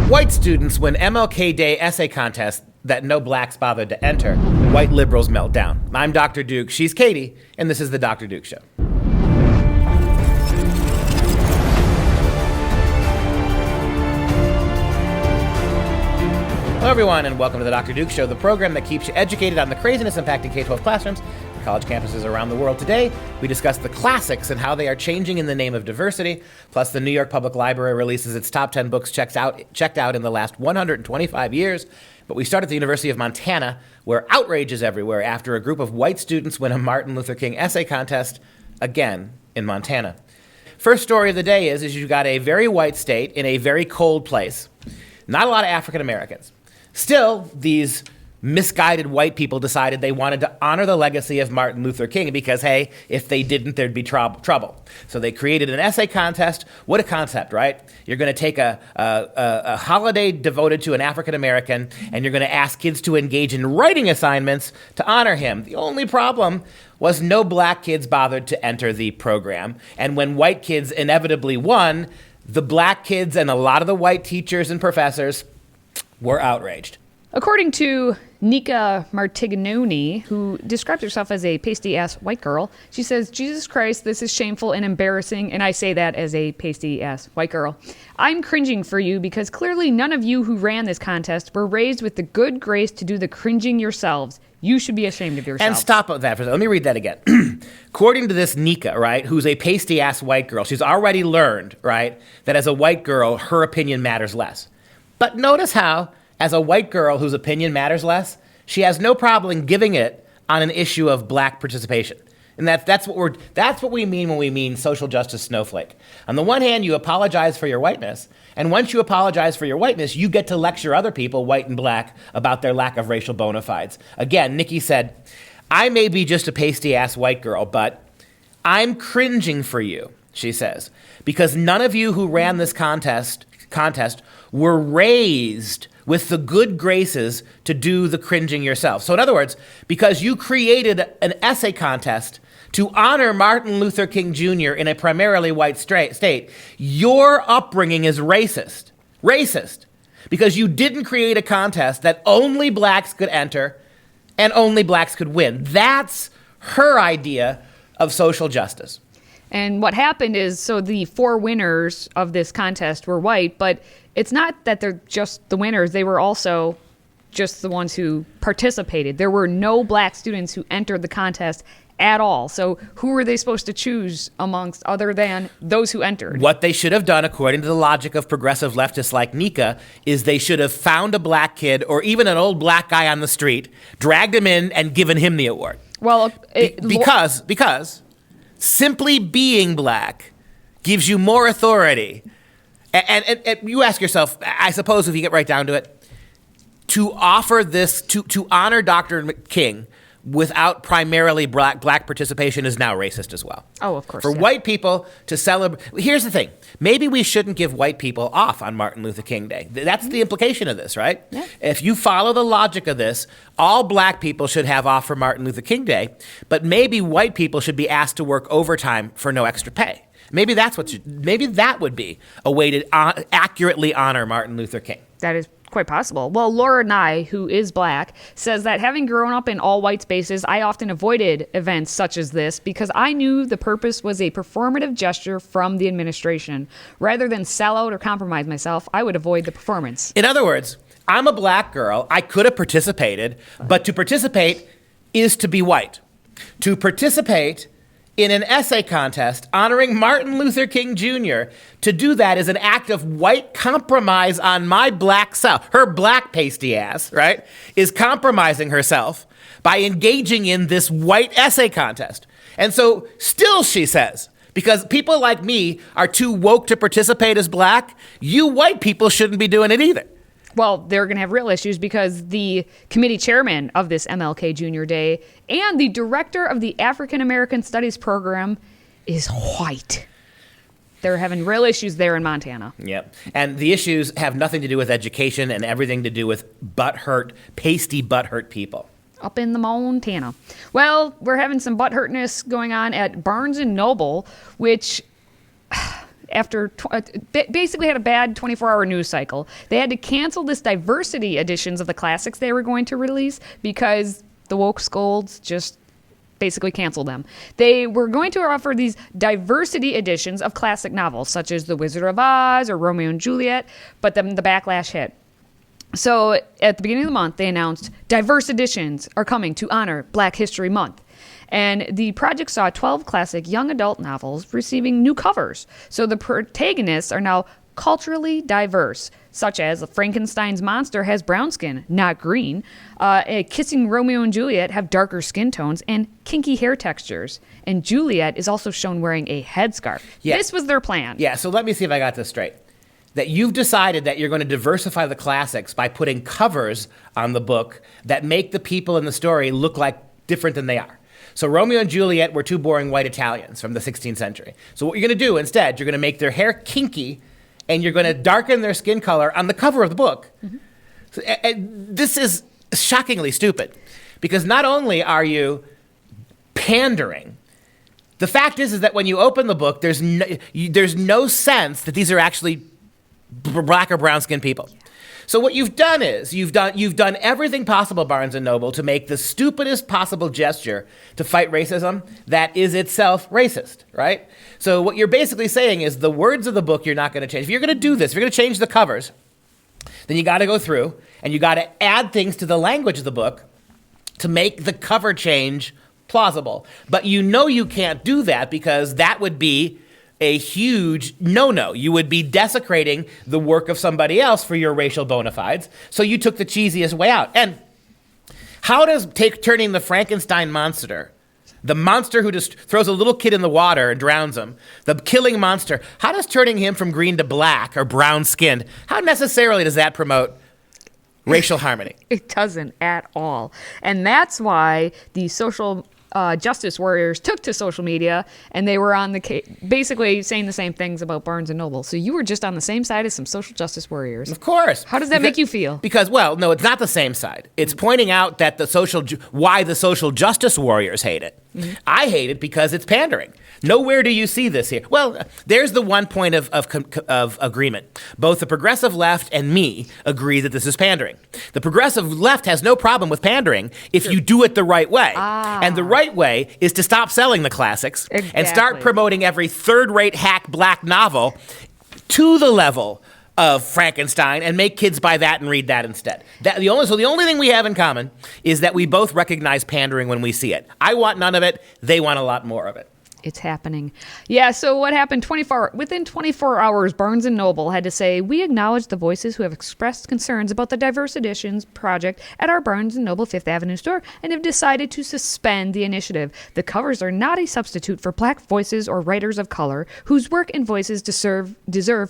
White students win MLK Day essay contest that no blacks bothered to enter. White liberals melt down. I'm Dr. Duke, she's Katie, and this is the Dr. Duke Show. Hello, everyone, and welcome to the Dr. Duke Show, the program that keeps you educated on the craziness impacting K-12 classrooms and college campuses around the world. Today, we discuss the classics and how they are changing in the name of diversity. Plus, the New York Public Library releases its top 10 books checked out in the last 125 years. But we start at the University of Montana, where outrage is everywhere after a group of white students win a Martin Luther King essay contest, again in Montana. First story of the day is you've got a very white state in a very cold place. Not a lot of African Americans. Still, these misguided white people decided they wanted to honor the legacy of Martin Luther King because, hey, if they didn't, there'd be trouble. So they created an essay contest. What a concept, right? You're going to take a holiday devoted to an African American, and you're going to ask kids to engage in writing assignments to honor him. The only problem was no black kids bothered to enter the program. And when white kids inevitably won, the black kids and a lot of the white teachers and professors were outraged. According to Nika Martignoni, who describes herself as a pasty-ass white girl, she says, "Jesus Christ, this is shameful and embarrassing, and I say that as a pasty-ass white girl. I'm cringing for you because clearly none of you who ran this contest were raised with the good grace to do the cringing yourselves. You should be ashamed of yourselves." And stop with that for a second. Let me read that again. According to this Nika, right, who's a pasty-ass white girl, she's already learned, right, that as a white girl, her opinion matters less. But notice how, as a white girl whose opinion matters less, she has no problem giving it on an issue of black participation. And that's what we mean when we mean social justice snowflake. On the one hand, you apologize for your whiteness, and once you apologize for your whiteness, you get to lecture other people, white and black, about their lack of racial bona fides. Again, Nikki said, "I may be just a pasty-ass white girl, but I'm cringing for you," she says, "because none of you who ran this contest were raised with the good graces to do the cringing yourself." So in other words, because you created an essay contest to honor Martin Luther King Jr. in a primarily white state, your upbringing is racist. Racist. Because you didn't create a contest that only blacks could enter and only blacks could win. That's her idea of social justice. And what happened is, so the four winners of this contest were white, but it's not that they're just the winners. They were also just the ones who participated. There were no black students who entered the contest at all. So who were they supposed to choose amongst other than those who entered? What they should have done, according to the logic of progressive leftists like Nika, is they should have found a black kid or even an old black guy on the street, dragged him in, and given him the award. Well, because simply being black gives you more authority. And you ask yourself, I suppose if you get right down to it, to offer this, to honor Dr. King without primarily black participation is now racist as well. Oh, of course. For white people to celebrate, here's the thing. Maybe we shouldn't give white people off on Martin Luther King Day. That's the implication of this, right? Yeah. If you follow the logic of this, all black people should have off for Martin Luther King Day, but maybe white people should be asked to work overtime for no extra pay. Maybe maybe that would be a way to accurately honor Martin Luther King. That is quite possible. Well, Laura Nye, who is black, says that having grown up in all white spaces, I often avoided events such as this because I knew the purpose was a performative gesture from the administration. Rather than sell out or compromise myself, I would avoid the performance. In other words, I'm a black girl. I could have participated, but to participate is to be white. To participate in an essay contest honoring Martin Luther King Jr., to do that is an act of white compromise on my black self. Her black pasty ass, right, is compromising herself by engaging in this white essay contest. And so still, she says, because people like me are too woke to participate as black, you white people shouldn't be doing it either. Well, they're going to have real issues because the committee chairman of this MLK Jr. Day and the director of the African American Studies program is white. They're having real issues there in Montana. Yep. And the issues have nothing to do with education and everything to do with pasty butthurt people. Up in the Montana. Well, we're having some butthurtness going on at Barnes & Noble, which after basically had a bad 24-hour news cycle. They had to cancel this diversity editions of the classics they were going to release because the woke scolds just basically canceled them. They were going to offer these diversity editions of classic novels, such as The Wizard of Oz or Romeo and Juliet, but then the backlash hit. So at the beginning of the month, they announced diverse editions are coming to honor Black History Month. And the project saw 12 classic young adult novels receiving new covers. So the protagonists are now culturally diverse, such as Frankenstein's monster has brown skin, not green. Kissing Romeo and Juliet have darker skin tones and kinky hair textures. And Juliet is also shown wearing a headscarf. Yeah. This was their plan. Yeah, so let me see if I got this straight. That you've decided that you're going to diversify the classics by putting covers on the book that make the people in the story look like different than they are. So Romeo and Juliet were two boring white Italians from the 16th century. So what you're going to do instead, you're going to make their hair kinky and you're going to darken their skin color on the cover of the book. Mm-hmm. So, this is shockingly stupid because not only are you pandering, the fact is that when you open the book, there's no sense that these are actually black or brown skinned people. Yeah. So what you've done is you've done everything possible, Barnes and Noble, to make the stupidest possible gesture to fight racism that is itself racist, right? So what you're basically saying is the words of the book you're not going to change. If you're going to do this, if you're going to change the covers, then you got to go through and you got to add things to the language of the book to make the cover change plausible. But you know you can't do that because that would be a huge no-no. You would be desecrating the work of somebody else for your racial bona fides. So you took the cheesiest way out. And how does turning the Frankenstein monster, the monster who just throws a little kid in the water and drowns him, the killing monster, how does turning him from green to black or brown skinned, how necessarily does that promote racial harmony? It doesn't at all. And that's why the social justice warriors took to social media and they were on the basically saying the same things about Barnes and Noble. So you were just on the same side as some social justice warriors. Of course. How does that make you feel? Because, well, no, it's not the same side. It's pointing out that why the social justice warriors hate it. Mm-hmm. I hate it because it's pandering. Nowhere do you see this here. Well, there's the one point of agreement. Both the progressive left and me agree that this is pandering. The progressive left has no problem with pandering if you do it the right way. And the right way is to stop selling the classics and start promoting every third-rate hack black novel to the level of Frankenstein and make kids buy that and read that instead. The only thing we have in common is that we both recognize pandering when we see it. I want none of it. They want a lot more of it. It's happening. Yeah, so what happened within 24 hours, Barnes & Noble had to say, we acknowledge the voices who have expressed concerns about the Diverse Editions project at our Barnes & Noble Fifth Avenue store and have decided to suspend the initiative. The covers are not a substitute for black voices or writers of color whose work and voices deserve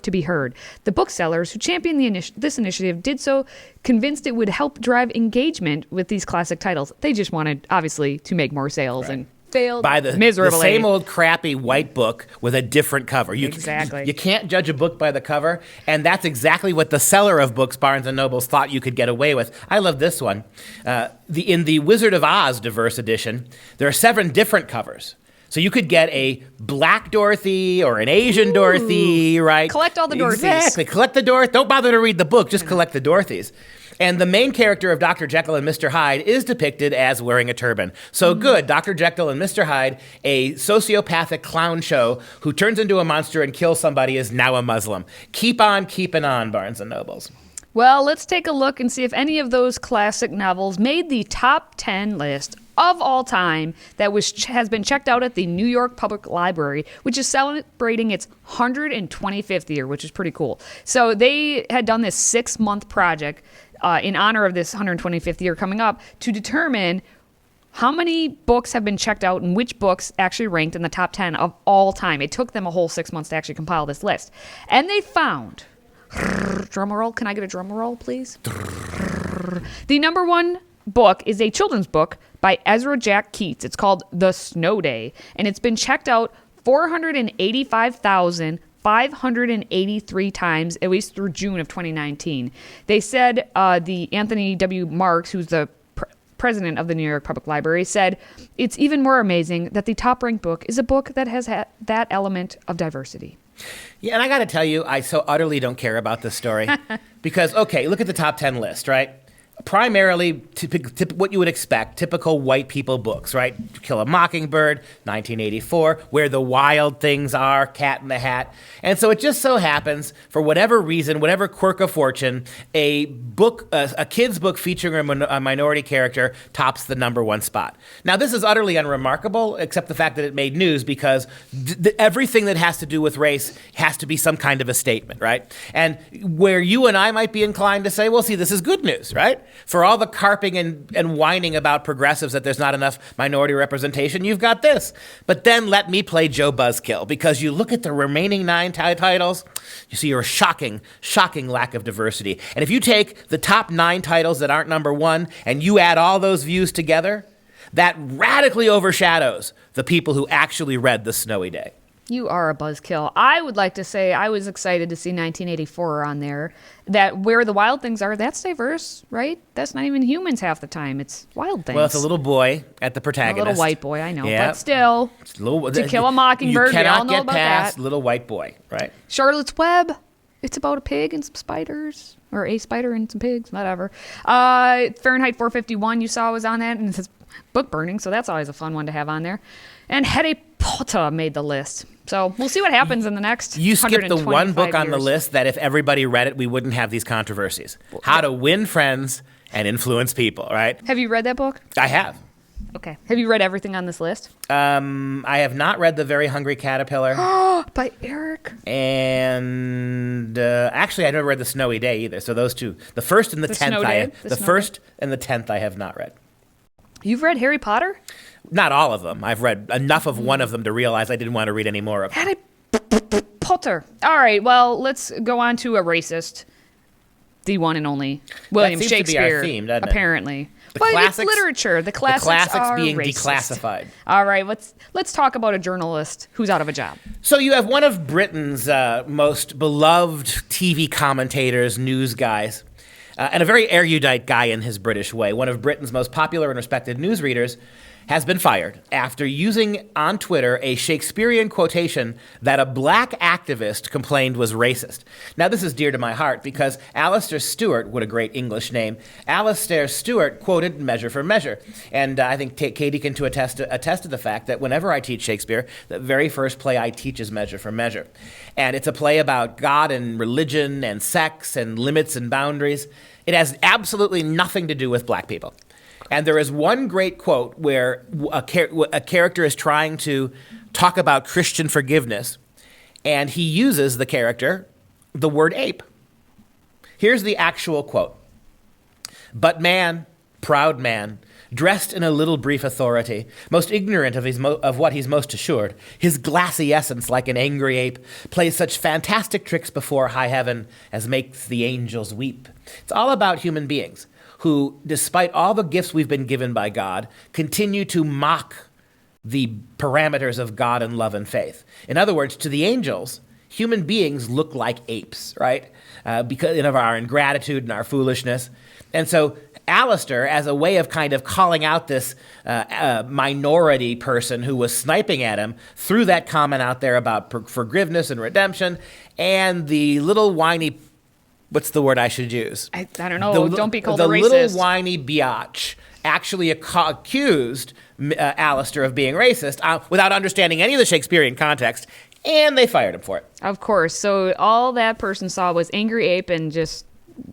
to be heard. The booksellers who championed this initiative did so convinced it would help drive engagement with these classic titles. They just wanted, obviously, to make more sales and failed miserably. The same old crappy white book with a different cover. Exactly. You can't judge a book by the cover, and that's exactly what the seller of books, Barnes & Noble, thought you could get away with. I love this one. In the Wizard of Oz diverse edition, there are 7 different covers. So you could get a black Dorothy or an Asian Dorothy, right? Collect all the Dorothys. Exactly. Collect the Dorothy. Don't bother to read the book. Just collect the Dorothys. And the main character of Dr. Jekyll and Mr. Hyde is depicted as wearing a turban. So good, Dr. Jekyll and Mr. Hyde, a sociopathic clown show who turns into a monster and kills somebody, is now a Muslim. Keep on keeping on, Barnes & Nobles. Well, let's take a look and see if any of those classic novels made the top 10 list of all time that has been checked out at the New York Public Library, which is celebrating its 125th year, which is pretty cool. So they had done this 6-month project in honor of this 125th year coming up to determine how many books have been checked out and which books actually ranked in the top 10 of all time. It took them a whole 6 months to actually compile this list. And they found, drum roll, can I get a drum roll, please? The number one book is a children's book by Ezra Jack Keats. It's called The Snow Day, and it's been checked out 485,583 times, at least through June of 2019. They said the Anthony W. Marks, who's the president of the New York Public Library, said, it's even more amazing that the top-ranked book is a book that has that element of diversity. Yeah, and I got to tell you, I so utterly don't care about this story. Because, okay, look at the top 10 list, right? Primarily what you would expect, typical white people books, right? To Kill a Mockingbird, 1984, Where the Wild Things Are, Cat in the Hat. And so it just so happens, for whatever reason, whatever quirk of fortune, a kid's book featuring a minority character tops the number one spot. Now, this is utterly unremarkable, except the fact that it made news, because everything that has to do with race has to be some kind of a statement, right? And where you and I might be inclined to say, well, see, this is good news, right? For all the carping and whining about progressives that there's not enough minority representation, you've got this. But then let me play Joe Buzzkill, because you look at the remaining 9 titles, you see a shocking lack of diversity. And if you take the top 9 titles that aren't number one and you add all those views together, that radically overshadows the people who actually read The Snowy Day. You are a buzzkill. I would like to say I was excited to see 1984 on there. That Where the Wild Things Are, that's diverse, right? That's not even humans half the time. It's wild things. Well, it's a little boy at the A protagonist. little white boy, I know. Yeah. But still, To Kill a Mockingbird, we all know about that. You cannot get past little white boy, right? Charlotte's Web, it's about a pig and some spiders. Or a spider and some pigs, whatever. Fahrenheit 451 you saw was on that, and it says book burning, so that's always a fun one to have on there. And Harry Potter made the list. So we'll see what happens in the next You skipped the one book on the years. list that if everybody read it, we wouldn't have these controversies. How to Win Friends and Influence People, right? Have you read that book? I have. Okay. Have you read everything on this list? I have not read The Very Hungry Caterpillar. By Eric. And actually, I never read The Snowy Day either. So those two. The first and the 10th. The first and the 10th I have not read. You've read Harry Potter? Not all of them. I've read enough of one of them to realize I didn't want to read any more of them. Harry Potter. All right, well, let's go on to a racist. The one and only William seems to be our Shakespeare, theme, doesn't it? apparently. The But classics- it's literature. The classics are being racist. declassified. All right, let's talk about a journalist who's out of a job. So you have one of Britain's most beloved TV commentators, news guys, and a very erudite guy in his British way. One of Britain's most popular and respected newsreaders has been fired after using on Twitter a Shakespearean quotation that a black activist complained was racist. Now, this is dear to my heart because Alastair Stewart, what a great English name, Alastair Stewart quoted Measure for Measure. And I think Katie can attest to the fact that whenever I teach Shakespeare, the very first play I teach is Measure for Measure. And it's a play about God and religion and sex and limits and boundaries. It has absolutely nothing to do with black people. And there is one great quote where a character is trying to talk about Christian forgiveness, and he uses the character the word ape. Here's the actual quote. But man, proud man, dressed in a little brief authority, most ignorant of what he's most assured, his glassy essence like an angry ape, plays such fantastic tricks before high heaven as makes the angels weep. It's all about human beings who, despite all the gifts we've been given by God, continue to mock the parameters of God and love and faith. In other words, to the angels, human beings look like apes, right? Because of our ingratitude and our foolishness. And so Alastair, as a way of kind of calling out this minority person who was sniping at him, threw that comment out there about forgiveness and redemption, and the little whiny, what's the word I should use? I don't know. Don't be called a racist. The little whiny biatch actually accused Alastair of being racist without understanding any of the Shakespearean context, and they fired him for it. Of course. So all that person saw was angry ape and just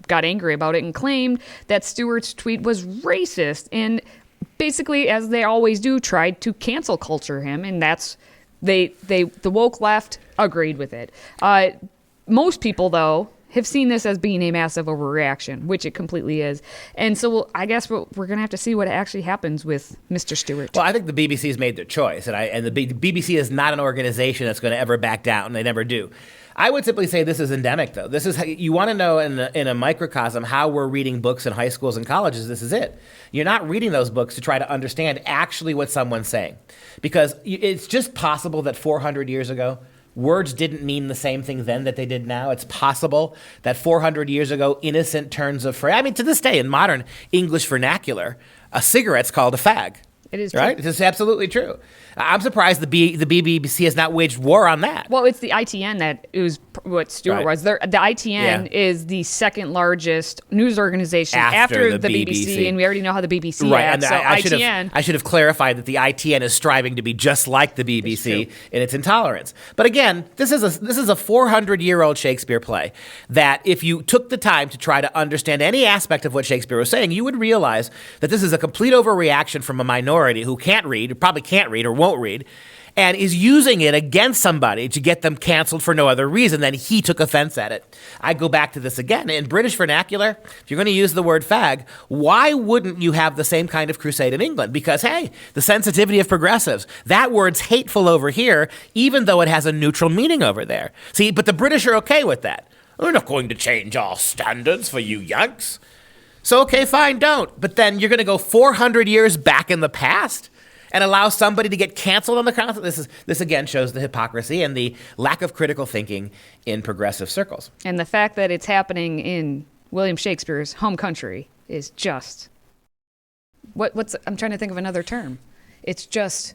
got angry about it and claimed that Stewart's tweet was racist and basically, as they always do, tried to cancel culture him, and that's the woke left agreed with it. Most people, though, have seen this as being a massive overreaction, which it completely is. And so I guess we're going to have to see what actually happens with Mr. Stewart. Well, I think the BBC's made their choice, and the BBC is not an organization that's going to ever back down. They never do. I would simply say this is endemic, though. This is you want to know in a microcosm how we're reading books in high schools and colleges. This is it. You're not reading those books to try to understand actually what someone's saying, because it's just possible that 400 years ago, words didn't mean the same thing then that they did now. It's possible that 400 years ago, innocent turns of phrase. I mean, to this day, in modern English vernacular, a cigarette's called a fag, It is true. Right? It's absolutely true. I'm surprised the BBC has not waged war on that. Well, it's the ITN that it was what Stewart Right. was. The ITN is the second largest news organization after the BBC, and we already know how the BBC acts. So I should have clarified that the ITN is striving to be just like the BBC in its intolerance. But again, this is a 400-year-old Shakespeare play that if you took the time to try to understand any aspect of what Shakespeare was saying, you would realize that this is a complete overreaction from a minority who can't read, or probably can't read or won't read, and is using it against somebody to get them canceled for no other reason than he took offense at it. I go back to this again. In British vernacular, if you're going to use the word fag, why wouldn't you have the same kind of crusade in England? Because, hey, the sensitivity of progressives, that word's hateful over here, even though it has a neutral meaning over there. See, but the British are okay with that. We're not going to change our standards for you Yanks. So, okay, fine, don't. But then you're going to go 400 years back in the past and allow somebody to get canceled on the grounds. This again shows the hypocrisy and the lack of critical thinking in progressive circles. And the fact that it's happening in William Shakespeare's home country is just I'm trying to think of another term. It's just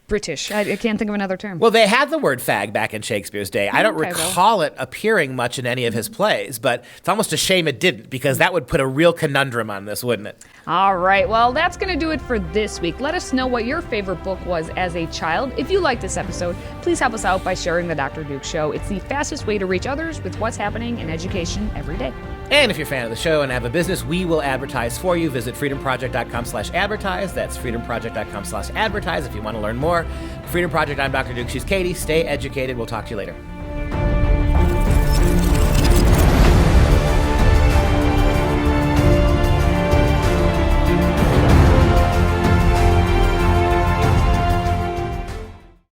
British. I can't think of another term. Well, they had the word fag back in Shakespeare's day. I don't recall it appearing much in any of his plays, but it's almost a shame it didn't, because that would put a real conundrum on this, wouldn't it? All right, well, that's going to do it for this week. Let us know what your favorite book was as a child. If you like this episode, please help us out by sharing the Dr. Duke Show. It's the fastest way to reach others with what's happening in education every day. And if you're a fan of the show and have a business, we will advertise for you. Visit freedomproject.com/advertise. That's freedomproject.com/advertise if you want to learn more. Freedom Project, I'm Dr. Duke. She's Katie. Stay educated. We'll talk to you later.